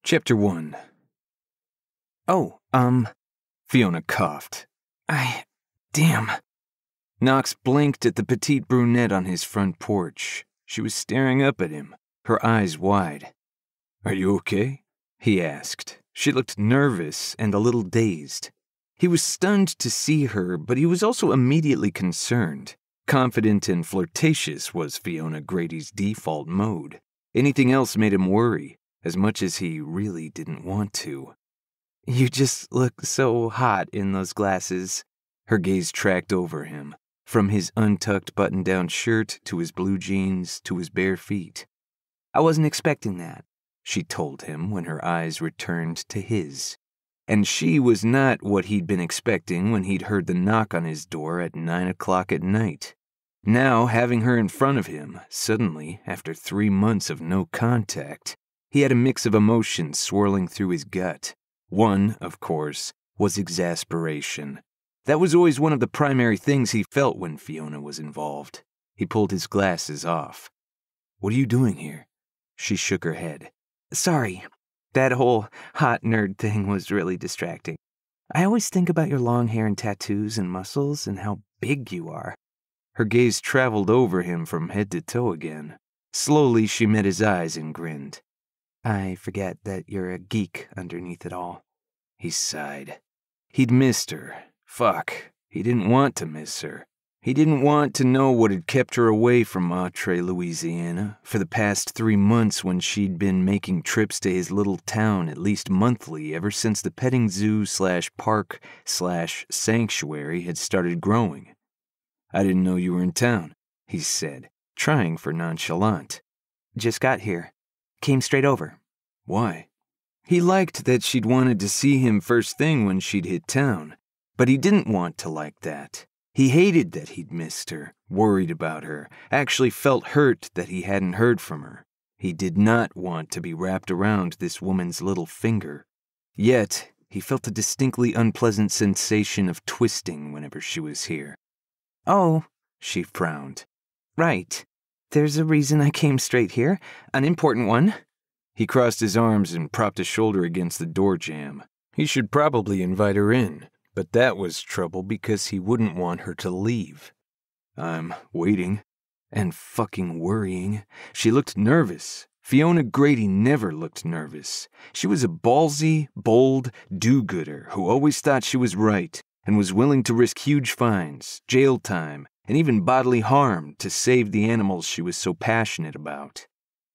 Chapter 1. Oh, Fiona coughed. Damn. Knox blinked at the petite brunette on his front porch. She was staring up at him, her eyes wide. Are you okay? He asked. She looked nervous and a little dazed. He was stunned to see her, but he was also immediately concerned. Confident and flirtatious was Fiona Grady's default mode. Anything else made him worry, as much as he really didn't want to. You just look so hot in those glasses. Her gaze tracked over him, from his untucked button-down shirt to his blue jeans to his bare feet. I wasn't expecting that, she told him when her eyes returned to his. And she was not what he'd been expecting when he'd heard the knock on his door at 9 o'clock at night. Now, having her in front of him, suddenly, after 3 months of no contact, he had a mix of emotions swirling through his gut. One, of course, was exasperation. That was always one of the primary things he felt when Fiona was involved. He pulled his glasses off. What are you doing here? She shook her head. Sorry, that whole hot nerd thing was really distracting. I always think about your long hair and tattoos and muscles and how big you are. Her gaze traveled over him from head to toe again. Slowly, she met his eyes and grinned. I forget that you're a geek underneath it all. He sighed. He'd missed her. Fuck. He didn't want to miss her. He didn't want to know what had kept her away from Autre, Louisiana, for the past 3 months when she'd been making trips to his little town at least monthly ever since the petting zoo/park/sanctuary had started growing. I didn't know you were in town, he said, trying for nonchalant. Just got here. Came straight over. Why? He liked that she'd wanted to see him first thing when she'd hit town, but he didn't want to like that. He hated that he'd missed her, worried about her, actually felt hurt that he hadn't heard from her. He did not want to be wrapped around this woman's little finger. Yet, he felt a distinctly unpleasant sensation of twisting whenever she was here. Oh, she frowned. Right. There's a reason I came straight here. An important one. He crossed his arms and propped a shoulder against the door jamb. He should probably invite her in, but that was trouble because he wouldn't want her to leave. I'm waiting. And fucking worrying. She looked nervous. Fiona Grady never looked nervous. She was a ballsy, bold do-gooder who always thought she was right and was willing to risk huge fines, jail time, and even bodily harm to save the animals she was so passionate about.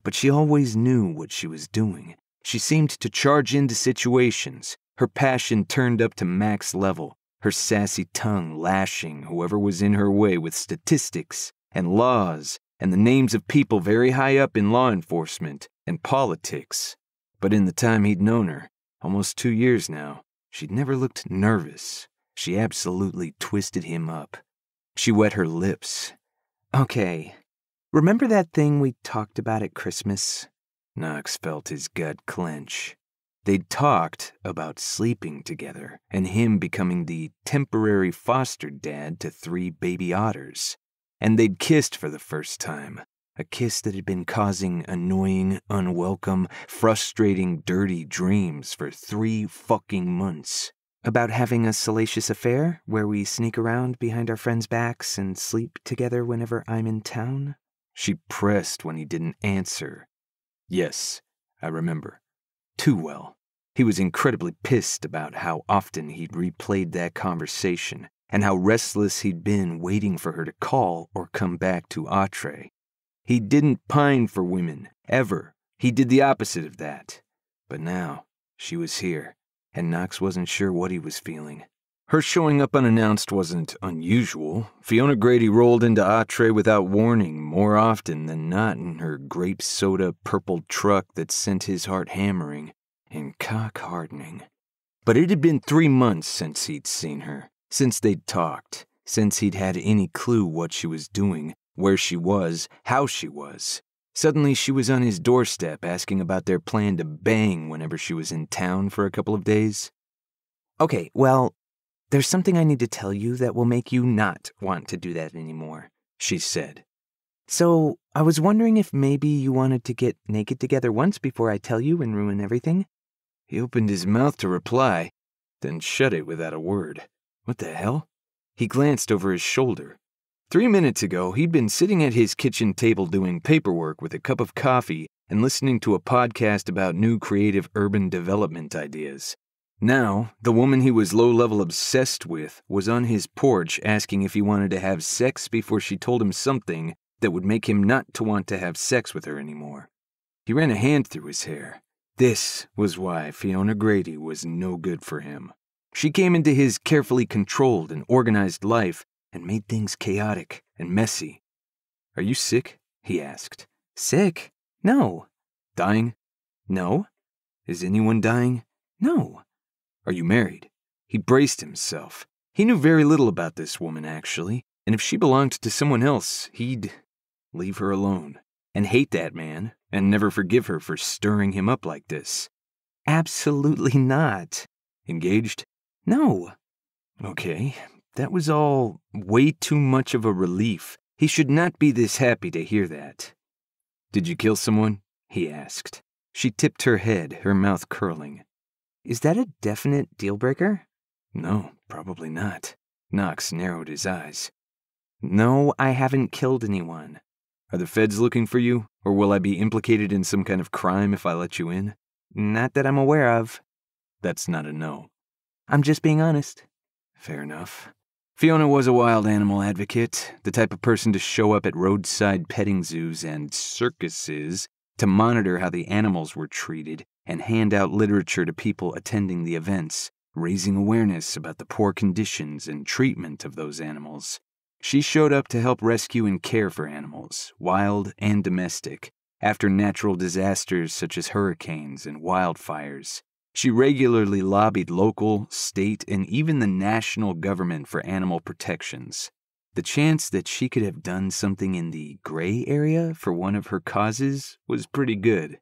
But she always knew what she was doing. She seemed to charge into situations, her passion turned up to max level, her sassy tongue lashing whoever was in her way with statistics and laws and the names of people very high up in law enforcement and politics. But in the time he'd known her, almost 2 years now, she'd never looked nervous. She absolutely twisted him up. She wet her lips. Okay, remember that thing we talked about at Christmas? Knox felt his gut clench. They'd talked about sleeping together and him becoming the temporary foster dad to 3 baby otters. And they'd kissed for the first time. A kiss that had been causing annoying, unwelcome, frustrating, dirty dreams for 3 fucking months. About having a salacious affair where we sneak around behind our friends' backs and sleep together whenever I'm in town? She pressed when he didn't answer. Yes, I remember. Too well. He was incredibly pissed about how often he'd replayed that conversation and how restless he'd been waiting for her to call or come back to Autre. He didn't pine for women, ever. He did the opposite of that. But now, she was here. And Knox wasn't sure what he was feeling. Her showing up unannounced wasn't unusual. Fiona Grady rolled into Autre without warning more often than not in her grape soda purple truck that sent his heart hammering and cock-hardening. But it had been 3 months since he'd seen her, since they'd talked, since he'd had any clue what she was doing, where she was, how she was. Suddenly, she was on his doorstep asking about their plan to bang whenever she was in town for a couple of days. Okay, well, there's something I need to tell you that will make you not want to do that anymore, she said. So, I was wondering if maybe you wanted to get naked together once before I tell you and ruin everything. He opened his mouth to reply, then shut it without a word. What the hell? He glanced over his shoulder. 3 minutes ago, he'd been sitting at his kitchen table doing paperwork with a cup of coffee and listening to a podcast about new creative urban development ideas. Now, the woman he was low-level obsessed with was on his porch asking if he wanted to have sex before she told him something that would make him not to want to have sex with her anymore. He ran a hand through his hair. This was why Fiona Grady was no good for him. She came into his carefully controlled and organized life and made things chaotic and messy. "Are you sick?" he asked. "Sick? No." "Dying?" "No." "Is anyone dying?" "No." "Are you married?" He braced himself. He knew very little about this woman, actually, and if she belonged to someone else, he'd leave her alone and hate that man and never forgive her for stirring him up like this. "Absolutely not." "Engaged?" "No." Okay, that was all way too much of a relief. He should not be this happy to hear that. "Did you kill someone?" he asked. She tipped her head, her mouth curling. "Is that a definite deal breaker?" "No, probably not." Knox narrowed his eyes. "No, I haven't killed anyone." "Are the feds looking for you, or will I be implicated in some kind of crime if I let you in?" "Not that I'm aware of." "That's not a no." "I'm just being honest." Fair enough. Fiona was a wild animal advocate, the type of person to show up at roadside petting zoos and circuses to monitor how the animals were treated and hand out literature to people attending the events, raising awareness about the poor conditions and treatment of those animals. She showed up to help rescue and care for animals, wild and domestic, after natural disasters such as hurricanes and wildfires. She regularly lobbied local, state, and even the national government for animal protections. The chance that she could have done something in the gray area for one of her causes was pretty good.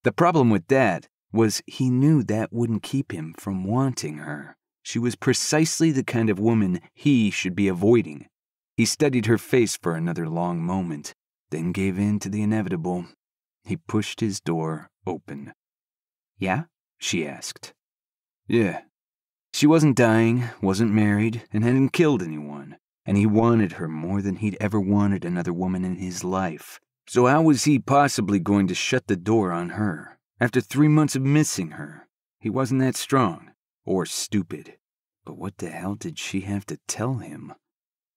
The problem with that was he knew that wouldn't keep him from wanting her. She was precisely the kind of woman he should be avoiding. He studied her face for another long moment, then gave in to the inevitable. He pushed his door open. "Yeah?" she asked. "Yeah." She wasn't dying, wasn't married, and hadn't killed anyone, and he wanted her more than he'd ever wanted another woman in his life. So how was he possibly going to shut the door on her? After 3 months of missing her, he wasn't that strong, or stupid. But what the hell did she have to tell him?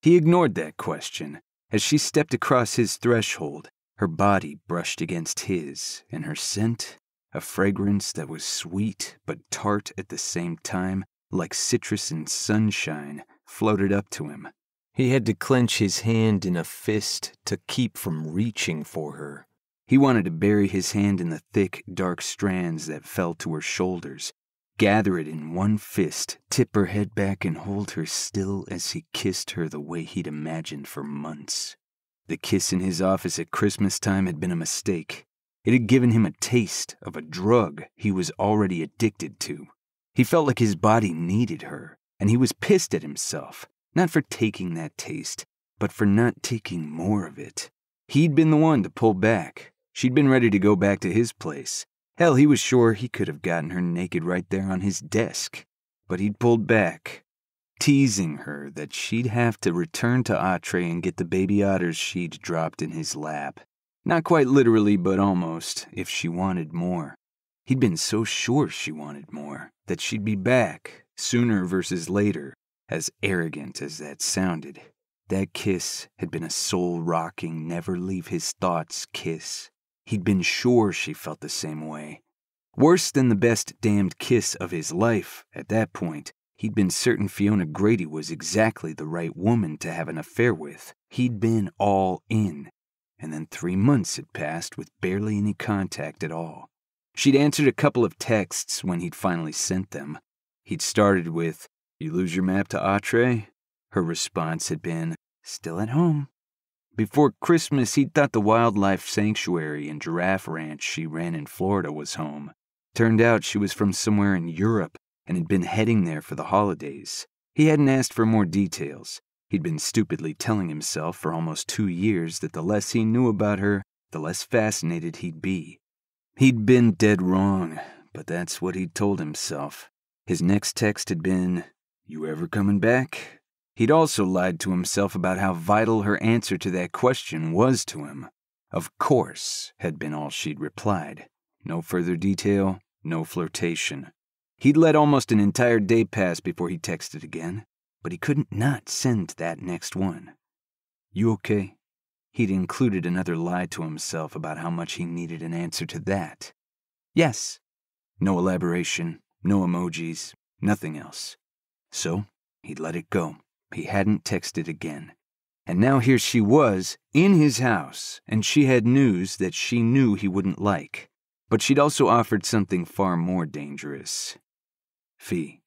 He ignored that question. As she stepped across his threshold, her body brushed against his, and her scent, a fragrance that was sweet but tart at the same time, like citrus and sunshine, floated up to him. He had to clench his hand in a fist to keep from reaching for her. He wanted to bury his hand in the thick, dark strands that fell to her shoulders, gather it in one fist, tip her head back and hold her still as he kissed her the way he'd imagined for months. The kiss in his office at Christmas time had been a mistake. It had given him a taste of a drug he was already addicted to. He felt like his body needed her, and he was pissed at himself, not for taking that taste, but for not taking more of it. He'd been the one to pull back. She'd been ready to go back to his place. Hell, he was sure he could have gotten her naked right there on his desk. But he'd pulled back, teasing her that she'd have to return to Atre and get the baby otters she'd dropped in his lap. Not quite literally, but almost, if she wanted more. He'd been so sure she wanted more, that she'd be back, sooner versus later, as arrogant as that sounded. That kiss had been a soul-rocking, never-leave-his-thoughts kiss. He'd been sure she felt the same way. Worse than the best damned kiss of his life, at that point, he'd been certain Fiona Grady was exactly the right woman to have an affair with. He'd been all in. And then 3 months had passed with barely any contact at all. She'd answered a couple of texts when he'd finally sent them. He'd started with, "You lose your map to Atre?" Her response had been, "Still at home." Before Christmas, he'd thought the wildlife sanctuary and giraffe ranch she ran in Florida was home. Turned out she was from somewhere in Europe and had been heading there for the holidays. He hadn't asked for more details. He'd been stupidly telling himself for almost 2 years that the less he knew about her, the less fascinated he'd be. He'd been dead wrong. but that's what he'd told himself. His next text had been, "You ever coming back?" He'd also lied to himself about how vital her answer to that question was to him. "Of course," had been all she'd replied. No further detail, no flirtation. He'd let almost an entire day pass before he texted again, but he couldn't not send that next one. "You okay?" He'd included another lie to himself about how much he needed an answer to that. "Yes." No elaboration, no emojis, nothing else. So, he'd let it go. He hadn't texted again. And now here she was, in his house, and she had news that she knew he wouldn't like. But she'd also offered something far more dangerous. Fee,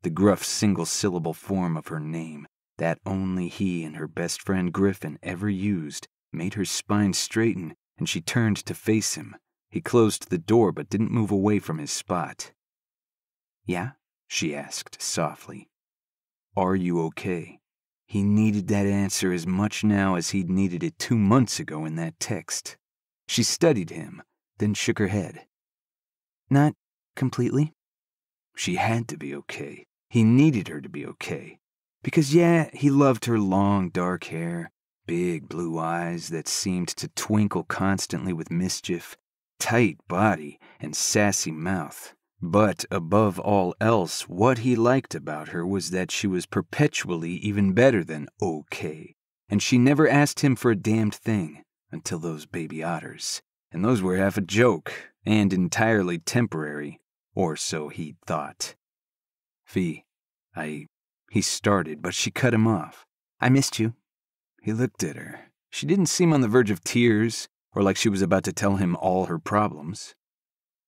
the gruff single-syllable form of her name, that only he and her best friend Griffin ever used, made her spine straighten, and she turned to face him. He closed the door but didn't move away from his spot. "Yeah?" she asked softly. "Are you okay?" He needed that answer as much now as he'd needed it 2 months ago in that text. She studied him, then shook her head. "Not completely." She had to be okay. He needed her to be okay. Because yeah, he loved her long dark hair, big blue eyes that seemed to twinkle constantly with mischief, tight body, and sassy mouth. But above all else, what he liked about her was that she was perpetually even better than okay, and she never asked him for a damned thing until those baby otters, and those were half a joke and entirely temporary, or so he'd thought. "Fee, he started, but she cut him off. "I missed you." He looked at her. She didn't seem on the verge of tears or like she was about to tell him all her problems.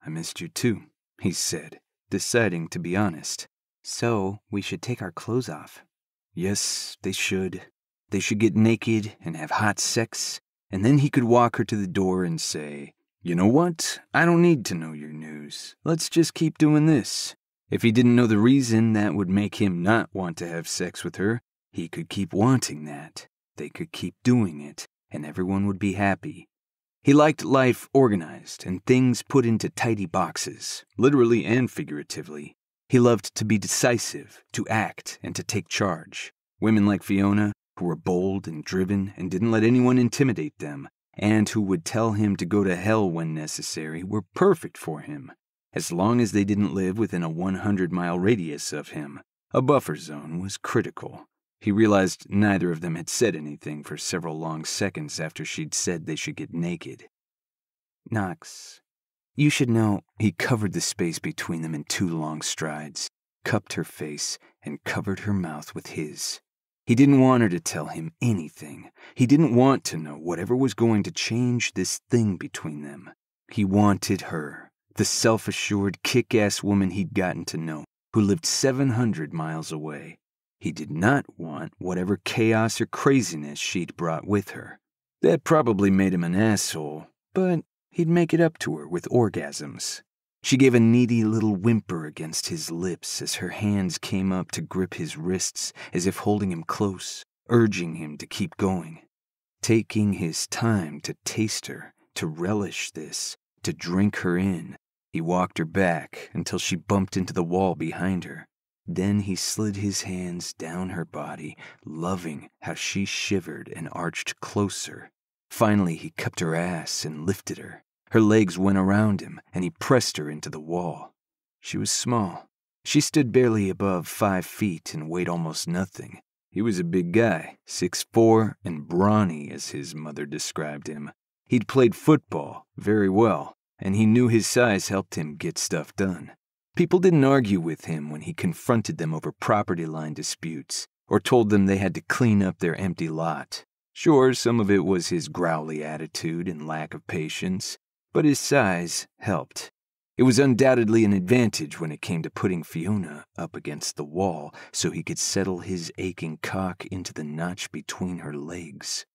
"I missed you too," he said, deciding to be honest. "So, we should take our clothes off." Yes, they should. They should get naked and have hot sex, and then he could walk her to the door and say, "You know what? I don't need to know your news. Let's just keep doing this." If he didn't know the reason that would make him not want to have sex with her, he could keep wanting that. They could keep doing it, and everyone would be happy. He liked life organized and things put into tidy boxes, literally and figuratively. He loved to be decisive, to act, and to take charge. Women like Fiona, who were bold and driven and didn't let anyone intimidate them, and who would tell him to go to hell when necessary, were perfect for him. As long as they didn't live within a 100-mile radius of him, a buffer zone was critical. He realized neither of them had said anything for several long seconds after she'd said they should get naked. "Knox, you should know." He covered the space between them in 2 long strides, cupped her face, and covered her mouth with his. He didn't want her to tell him anything. He didn't want to know whatever was going to change this thing between them. He wanted her, the self-assured, kick-ass woman he'd gotten to know, who lived 700 miles away. He did not want whatever chaos or craziness she'd brought with her. That probably made him an asshole, but he'd make it up to her with orgasms. She gave a needy little whimper against his lips as her hands came up to grip his wrists as if holding him close, urging him to keep going. Taking his time to taste her, to relish this, to drink her in. He walked her back until she bumped into the wall behind her. Then he slid his hands down her body, loving how she shivered and arched closer. Finally, he cupped her ass and lifted her. Her legs went around him, and he pressed her into the wall. She was small. She stood barely above 5 feet and weighed almost nothing. He was a big guy, 6'4", and brawny, as his mother described him. He'd played football very well, and he knew his size helped him get stuff done. People didn't argue with him when he confronted them over property line disputes, or told them they had to clean up their empty lot. Sure, some of it was his growly attitude and lack of patience, but his size helped. It was undoubtedly an advantage when it came to putting Fiona up against the wall so he could settle his aching cock into the notch between her legs.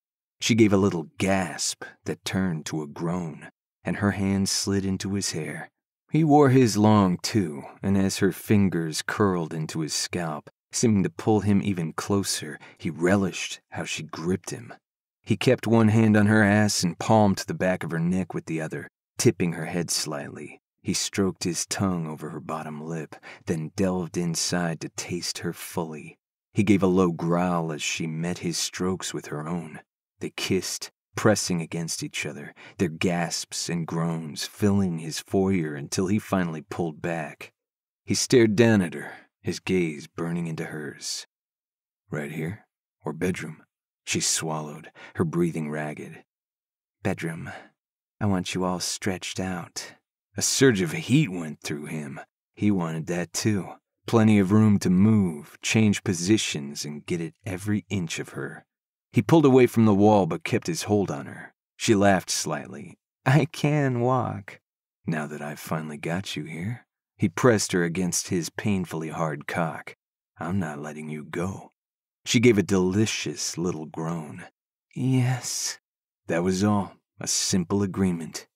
She gave a little gasp that turned to a groan, and her hand slid into his hair. He wore his long, too, and as her fingers curled into his scalp, seeming to pull him even closer, he relished how she gripped him. He kept one hand on her ass and palmed the back of her neck with the other, tipping her head slightly. He stroked his tongue over her bottom lip, then delved inside to taste her fully. He gave a low growl as she met his strokes with her own. They kissed, pressing against each other, their gasps and groans filling his foyer until he finally pulled back. He stared down at her, his gaze burning into hers. Right here? Or bedroom? She swallowed, her breathing ragged. Bedroom. I want you all stretched out. A surge of heat went through him. He wanted that too. Plenty of room to move, change positions, and get at every inch of her. He pulled away from the wall but kept his hold on her. She laughed slightly. I can walk. Now that I've finally got you here. He pressed her against his painfully hard cock. I'm not letting you go. She gave a delicious little groan. Yes. That was all. A simple agreement.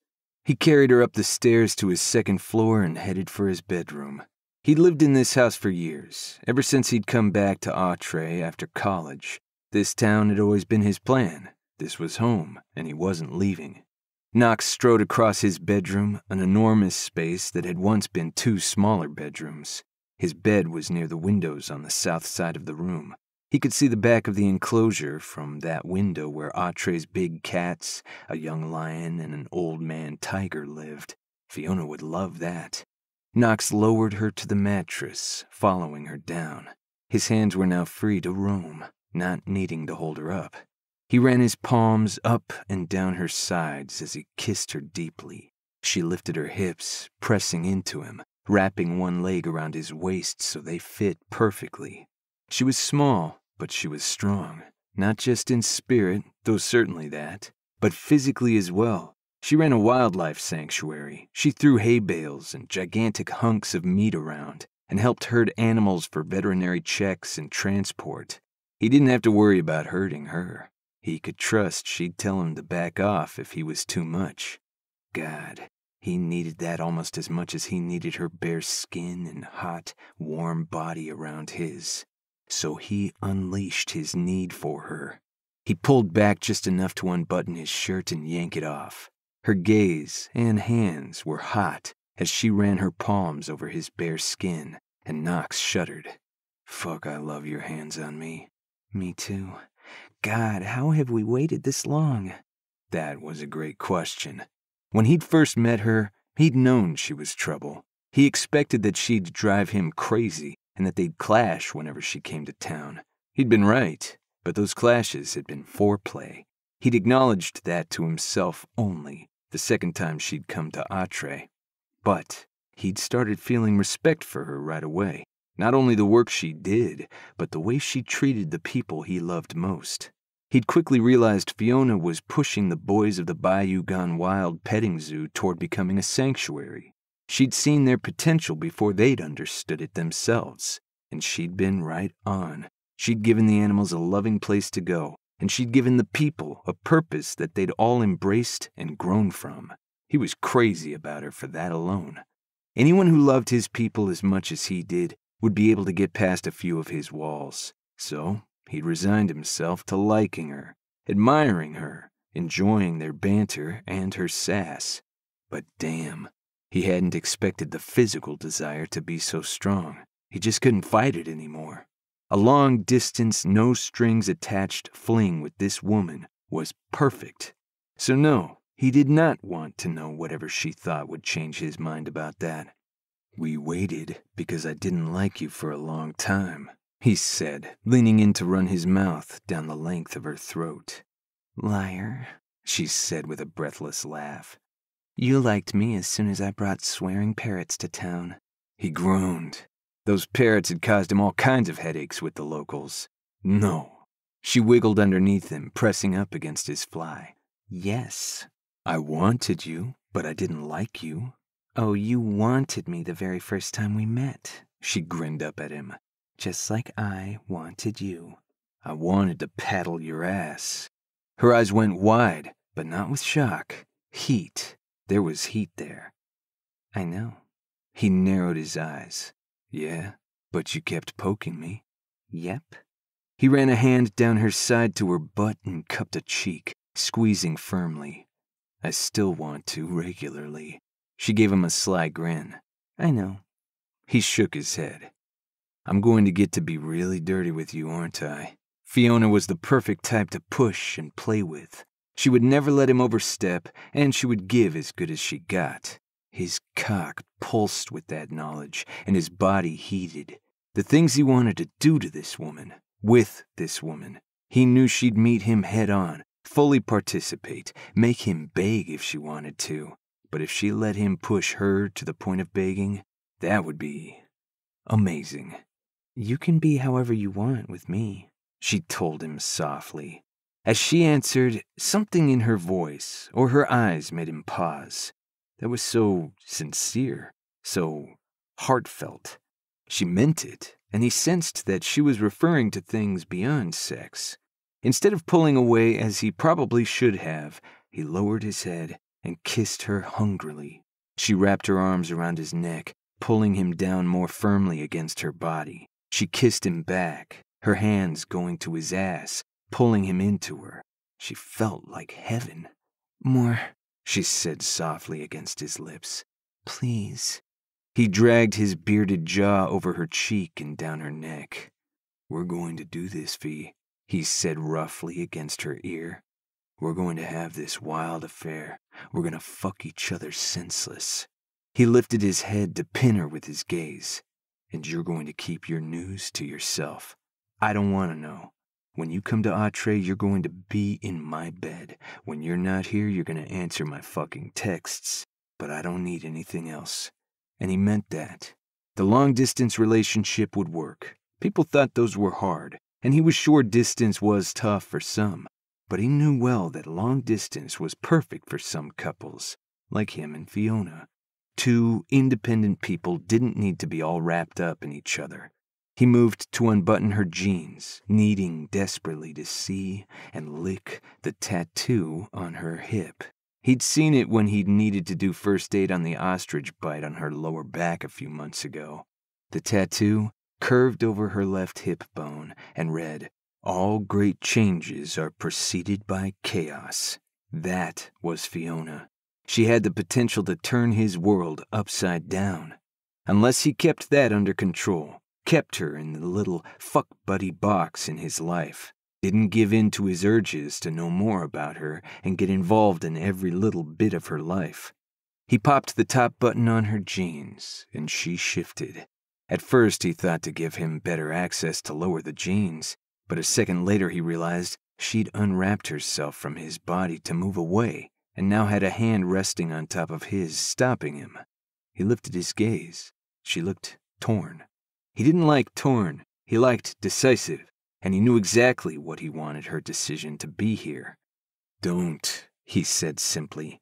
He carried her up the stairs to his second floor and headed for his bedroom. He'd lived in this house for years, ever since he'd come back to Autry after college. This town had always been his plan. This was home, and he wasn't leaving. Knox strode across his bedroom, an enormous space that had once been 2 smaller bedrooms. His bed was near the windows on the south side of the room. He could see the back of the enclosure from that window where Autry's big cats, a young lion, and an old man tiger lived. Fiona would love that. Knox lowered her to the mattress, following her down. His hands were now free to roam, not needing to hold her up. He ran his palms up and down her sides as he kissed her deeply. She lifted her hips, pressing into him, wrapping one leg around his waist so they fit perfectly. She was small, but she was strong, not just in spirit, though certainly that, but physically as well. She ran a wildlife sanctuary. She threw hay bales and gigantic hunks of meat around and helped herd animals for veterinary checks and transport. He didn't have to worry about hurting her. He could trust she'd tell him to back off if he was too much. God, he needed that almost as much as he needed her bare skin and hot, warm body around his. So he unleashed his need for her. He pulled back just enough to unbutton his shirt and yank it off. Her gaze and hands were hot as she ran her palms over his bare skin, and Knox shuddered. Fuck, I love your hands on me. Me too. God, how have we waited this long? That was a great question. When he'd first met her, he'd known she was trouble. He expected that she'd drive him crazy and that they'd clash whenever she came to town. He'd been right, but those clashes had been foreplay. He'd acknowledged that to himself only the second time she'd come to Autry. But he'd started feeling respect for her right away. Not only the work she did, but the way she treated the people he loved most. He'd quickly realized Fiona was pushing the boys of the Bayou Gone Wild petting zoo toward becoming a sanctuary. She'd seen their potential before they'd understood it themselves, and she'd been right on. She'd given the animals a loving place to go, and she'd given the people a purpose that they'd all embraced and grown from. He was crazy about her for that alone. Anyone who loved his people as much as he did would be able to get past a few of his walls. So he'd resigned himself to liking her, admiring her, enjoying their banter and her sass. But damn, he hadn't expected the physical desire to be so strong. He just couldn't fight it anymore. A long-distance, no-strings-attached fling with this woman was perfect. So no, he did not want to know whatever she thought would change his mind about that. We waited because I didn't like you for a long time, he said, leaning in to run his mouth down the length of her throat. Liar, she said with a breathless laugh. You liked me as soon as I brought swearing parrots to town. He groaned. Those parrots had caused him all kinds of headaches with the locals. No. She wiggled underneath him, pressing up against his fly. Yes. I wanted you, but I didn't like you. Oh, you wanted me the very first time we met. She grinned up at him. Just like I wanted you. I wanted to paddle your ass. Her eyes went wide, but not with shock. Heat. There was heat there. I know. He narrowed his eyes. Yeah, but you kept poking me. Yep. He ran a hand down her side to her butt and cupped a cheek, squeezing firmly. I still want to regularly. She gave him a sly grin. I know. He shook his head. I'm going to get to be really dirty with you, aren't I? Fiona was the perfect type to push and play with. She would never let him overstep, and she would give as good as she got. His cock pulsed with that knowledge, and his body heated. The things he wanted to do to this woman, with this woman. He knew she'd meet him head on, fully participate, make him beg if she wanted to. But if she let him push her to the point of begging, that would be amazing. You can be however you want with me, she told him softly. As she answered, something in her voice or her eyes made him pause. That was so sincere, so heartfelt. She meant it, and he sensed that she was referring to things beyond sex. Instead of pulling away as he probably should have, he lowered his head and kissed her hungrily. She wrapped her arms around his neck, pulling him down more firmly against her body. She kissed him back, her hands going to his ass, pulling him into her. She felt like heaven. More, she said softly against his lips. Please. He dragged his bearded jaw over her cheek and down her neck. We're going to do this, Fee, he said roughly against her ear. We're going to have this wild affair. We're going to fuck each other senseless. He lifted his head to pin her with his gaze. And you're going to keep your news to yourself. I don't want to know. When you come to Atre, you're going to be in my bed. When you're not here, you're going to answer my fucking texts. But I don't need anything else. And he meant that. The long-distance relationship would work. People thought those were hard, and he was sure distance was tough for some. But he knew well that long distance was perfect for some couples, like him and Fiona. Two independent people didn't need to be all wrapped up in each other. He moved to unbutton her jeans, needing desperately to see and lick the tattoo on her hip. He'd seen it when he'd needed to do first aid on the ostrich bite on her lower back a few months ago. The tattoo curved over her left hip bone and read, "All great changes are preceded by chaos." That was Fiona. She had the potential to turn his world upside down. Unless he kept that under control, kept her in the little fuck buddy box in his life, didn't give in to his urges to know more about her and get involved in every little bit of her life. He popped the top button on her jeans, and she shifted. At first he thought to give him better access to lower the jeans, but a second later he realized she'd unwrapped herself from his body to move away, and now had a hand resting on top of his, stopping him. He lifted his gaze. She looked torn. He didn't like torn. He liked decisive, and he knew exactly what he wanted her decision to be here. Don't, he said simply.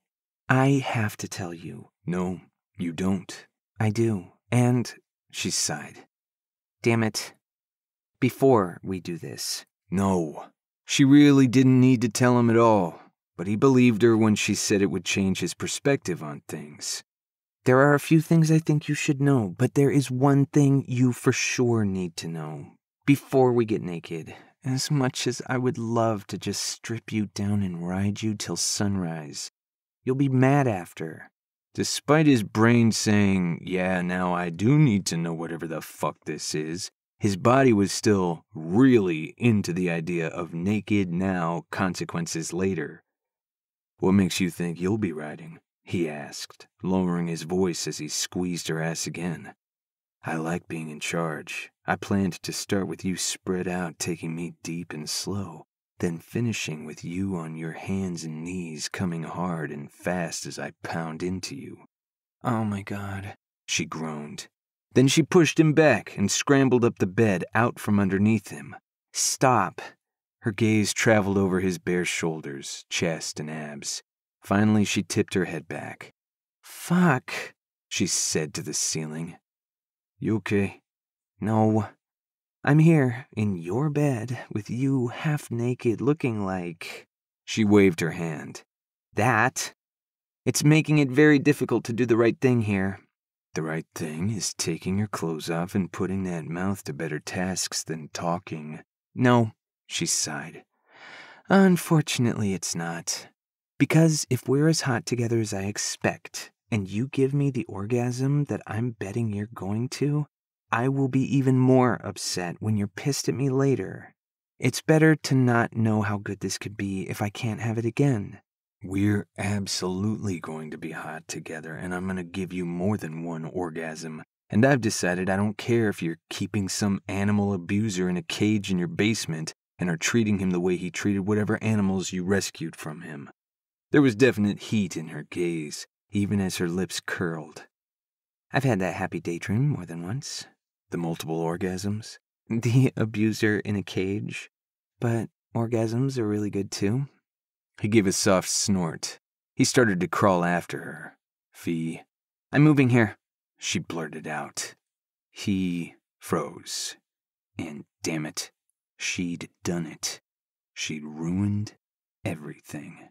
I have to tell you. No, you don't. I do. And, she sighed. Damn it. Before we do this. No. She really didn't need to tell him at all, but he believed her when she said it would change his perspective on things. There are a few things I think you should know, but there is one thing you for sure need to know. Before we get naked, as much as I would love to just strip you down and ride you till sunrise, you'll be mad after. Despite his brain saying, yeah, now I do need to know whatever the fuck this is, his body was still really into the idea of naked now, consequences later. What makes you think you'll be riding? He asked, lowering his voice as he squeezed her ass again. I like being in charge. I planned to start with you spread out, taking me deep and slow, then finishing with you on your hands and knees, coming hard and fast as I pound into you. Oh my God, she groaned. Then she pushed him back and scrambled up the bed out from underneath him. Stop. Her gaze traveled over his bare shoulders, chest, and abs. Finally, she tipped her head back. Fuck, she said to the ceiling. You okay? No. I'm here, in your bed, with you half naked, looking like... She waved her hand. That? It's making it very difficult to do the right thing here. The right thing is taking your clothes off and putting that mouth to better tasks than talking. No, she sighed. Unfortunately, it's not. Because if we're as hot together as I expect, and you give me the orgasm that I'm betting you're going to, I will be even more upset when you're pissed at me later. It's better to not know how good this could be if I can't have it again. We're absolutely going to be hot together, and I'm going to give you more than one orgasm. And I've decided I don't care if you're keeping some animal abuser in a cage in your basement and are treating him the way he treated whatever animals you rescued from him. There was definite heat in her gaze, even as her lips curled. I've had that happy daydream more than once. The multiple orgasms. The abuser in a cage. But orgasms are really good too. He gave a soft snort. He started to crawl after her. Fee. I'm moving here, she blurted out. He froze. And damn it, she'd done it. She'd ruined everything.